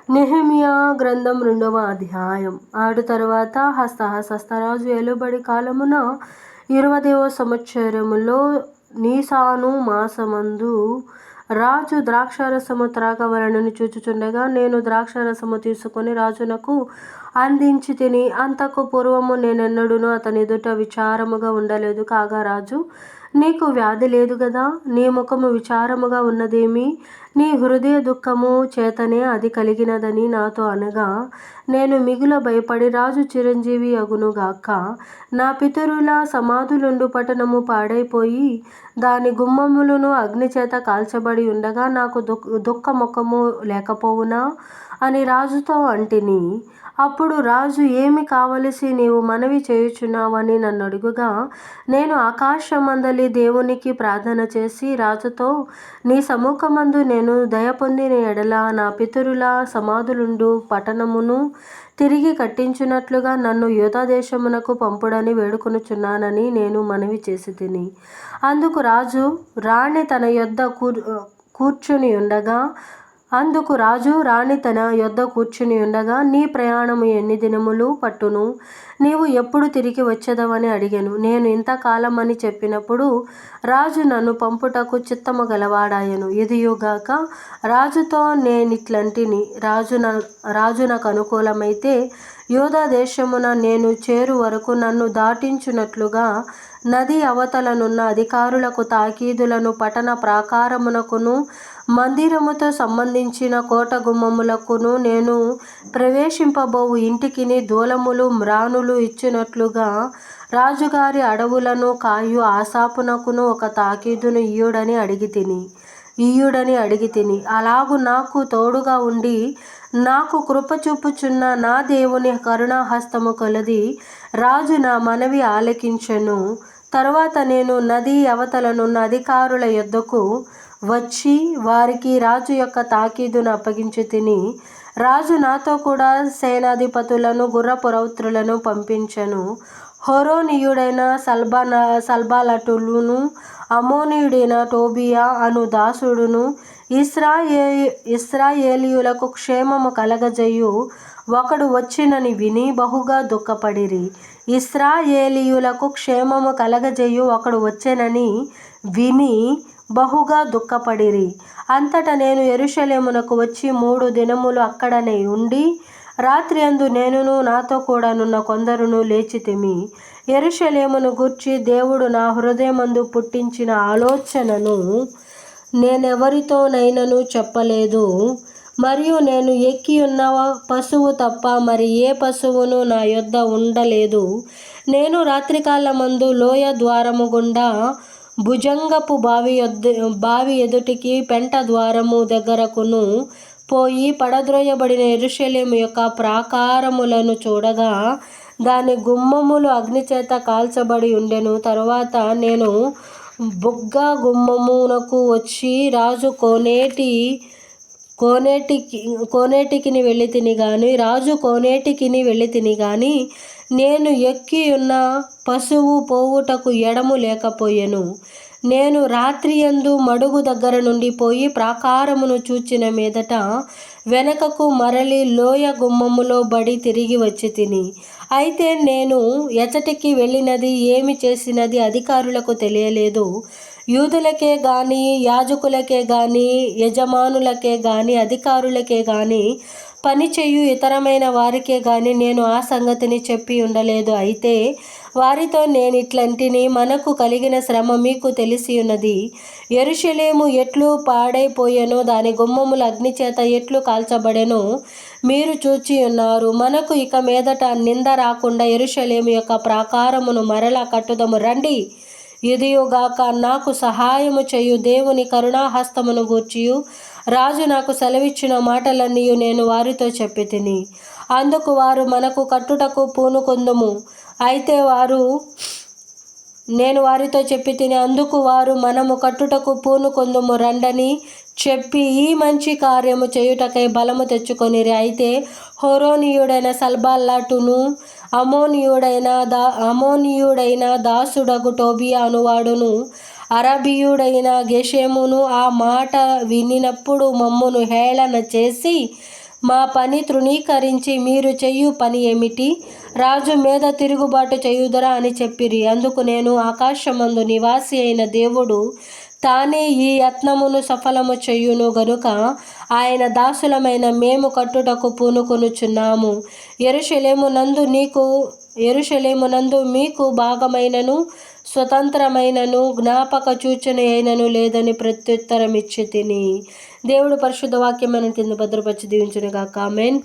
Nehemiah గ్రంథం 2వ అధ్యాయం. ఆడు తరువాత హస్తరాజు ఏలుబడి కాలమున 20వ సంవత్సరములో నీసాను మాసమందు రాజు ద్రాక్షారసము త్రాగవలెనని చూచుచుండగా నేను ద్రాక్షారసము తీసుకొని రాజునకు అందించి తిని. అంతకు పూర్వము నేనెన్నడూను అతని ఎదుట విచారముగా ఉండలేదు. కాగా రాజు, నీకు వ్యాధి లేదు గదా, నీ ముఖము విచారముగా ఉన్నదేమి? నీ హృదయ దుఃఖము చేతనే అది కలిగినదని నాతో అనగా, నేను మిగుల భయపడి, రాజు చిరంజీవి అగునుగాక, నా పితరుల సమాధులుండు పట్టణము పాడైపోయి దాని గుమ్మములను అగ్నిచేత కాల్చబడి ఉండగా నాకు దుఃఖముఖము లేకపోవునా అని రాజుతో అంటిని. అప్పుడు రాజు, ఏమి కావలసి నీవు మనవి చేయుచున్నావని నన్ను అడుగగా, నేను ఆకాశమందలి దేవునికి ప్రార్థన చేసి రాజుతో, నీ సముఖమందు నేను దయ పొందిన ఎడల నా పితరుల సమాధులుండు పట్టణమును తిరిగి కట్టించున్నట్లుగా నన్ను యూదాదేశమునకు పంపుడని వేడుకొనుచున్నానని నేను మనవి చేసి తిని. అందుకు రాజు రాణి తన యొద్ద కూర్చుని ఉండగా నీ ప్రయాణము ఎన్ని దినములు పట్టును? నీవు ఎప్పుడు తిరిగి వచ్చేదవని అడిగాను. నేను ఇంతకాలమని చెప్పినప్పుడు రాజు నన్ను పంపుటకు చిత్తము గలవాడాయను. ఇదియుగాక రాజుతో నేనిట్లంటిని, రాజు నాకు అనుకూలమైతే యూదా దేశమున నేను చేరు వరకు నన్ను దాటించున్నట్లుగా నది అవతలనున్న అధికారులకు తాకీదులను పట్టణ ప్రాకారమునకును మందిరముతో సంబంధించిన కోట గుమ్మములకును నేను ప్రవేశింపబోవు ఇంటికిని దూలములు మ్రానులు ఇచ్చినట్లుగా రాజుగారి అడవులను కాయు ఆసాపునకును ఒక తాకీదును ఇయ్యుడని అడిగి తిని. అలాగు నాకు తోడుగా ఉండి నాకు కృప చూపుచున్న నా దేవుని కరుణాహస్తము కొలది రాజు నా మనవి ఆలకించెను. తరువాత నేను నది అవతలనున్న అధికారుల యొద్దకు వచ్చి వారికి రాజు యొక్క తాకీదును అప్పగించి తిని. రాజు నాతో కూడా సేనాధిపతులను గుర్రపు రౌతులను పంపించెను. హోరోనీయుడైన సల్బాలటులును అమ్మోనీయుడైన టోబియా అను దాసుడును ఇశ్రాయేలీయులకు క్షేమము కలగజేయు ఒకడు వచ్చినని విని బహుగా దుఃఖపడిరి. ఇశ్రాయేలీయులకు క్షేమము కలగజేయు ఒకడు వచ్చెనని విని బహుగా దుఃఖపడిరి. అంతటా నేను యెరూషలేమునకు వచ్చి 3 దినములు అక్కడనే ఉండి రాత్రియందు నేనును నాతో కూడానున్న కొందరును లేచితిమి. యెరూషలేమును గూర్చి దేవుడు నా హృదయమందు పుట్టించిన ఆలోచనను నేనెవరితోనైనను చెప్పలేదు. మరియు నేను ఎక్కియున్న పశువు తప్ప మరి ఏ పశువును నా యొద్ద ఉండలేదు. నేను రాత్రికాలమందు లోయ ద్వారము గుండా భుజంగపు బావి ఎదుటికి పెంట ద్వారము దగ్గరకును పోయి పడద్రోయబడిన యెరూషలేము యొక్క ప్రాకారములను చూడగా దాని గుమ్మములు అగ్నిచేత కాల్చబడి ఉండెను. తరువాత నేను బుగ్గ గుమ్మమునకు వచ్చి రాజు కోనేటికిని వెళ్ళితిని గాని నేను ఎక్కియున్న పశువు పోవుటకు ఎడము లేకపోయెను. నేను రాత్రియందు మడుగు దగ్గర నుండి పోయి ప్రాకారమును చూచిన మీదట వెనకకు మరలి లోయ గుమ్మములో బడి తిరిగి వచ్చి తిని. అయితే నేను ఎచ్చటికి వెళ్ళినది, ఏమి చేసినది అధికారులకు తెలియలేదు. యూదులకే గాని యాజకులకే గాని యజమానులకే గాని అధికారులకే గాని పనిచేయు ఇతరమైన వారికే గాని నేను ఆ సంగతిని చెప్పి ఉండలేదు. అయితే వారితో నేనిట్లంటిని, మనకు కలిగిన శ్రమ మీకు తెలిసియున్నది. యెరూషలేము ఎట్లు పాడైపోయెనో, దాని గుమ్మములు అగ్నిచేత ఎట్లు కాల్చబడెనో మీరు చూచియున్నారు. మనకు ఇక మీదట నింద రాకుండా యెరూషలేము యొక్క ప్రాకారమును మరలా కట్టుదము రండి. ఇదియుగాక నాకు సహాయము చేయు దేవుని కరుణాహస్తమును గూర్చియు రాజు నాకు సెలవిచ్చిన మాటలన్నీయు నేను వారితో చెప్పి తిని. అందుకు వారు, మనకు కట్టుటకు పూనుకొందుము. అయితే నేను వారితో చెప్పి తిని. అందుకు వారు, మనము కట్టుటకు పూనుకొందుము రండని చెప్పి ఈ మంచి కార్యము చేయుటకై బలము తెచ్చుకొనిరి. అయితే హోరోనీయుడైన సల్బాలటును అమోనీయుడైన దాసుడగు టోబియా అనువాడును అరబీయుడైన గెషెమును ఆ మాట వినినప్పుడు మమ్మును హేళన చేసి మా పని తృణీకరించి మీరు చెయ్యు పని ఏమిటి? రాజు మీద తిరుగుబాటు చేయుదురా అని చెప్పిరి. అందుకు నేను, ఆకాశమందు నివాసి అయిన దేవుడు తానే ఈ యత్నమును సఫలము చెయ్యును గనుక ఆయన దాసులమైన మేము కట్టుటకు పూనుకొనుచున్నాము. యెరూషలేమునందు మీకు భాగమైనను స్వతంత్రమైనను జ్ఞాపక సూచన అయినను లేదని ప్రత్యుత్తరమిచ్చి తిని. దేవుడు పరిశుద్ధ వాక్యం కింద భద్రపరిచి దీవించును గాక. ఆమేన్.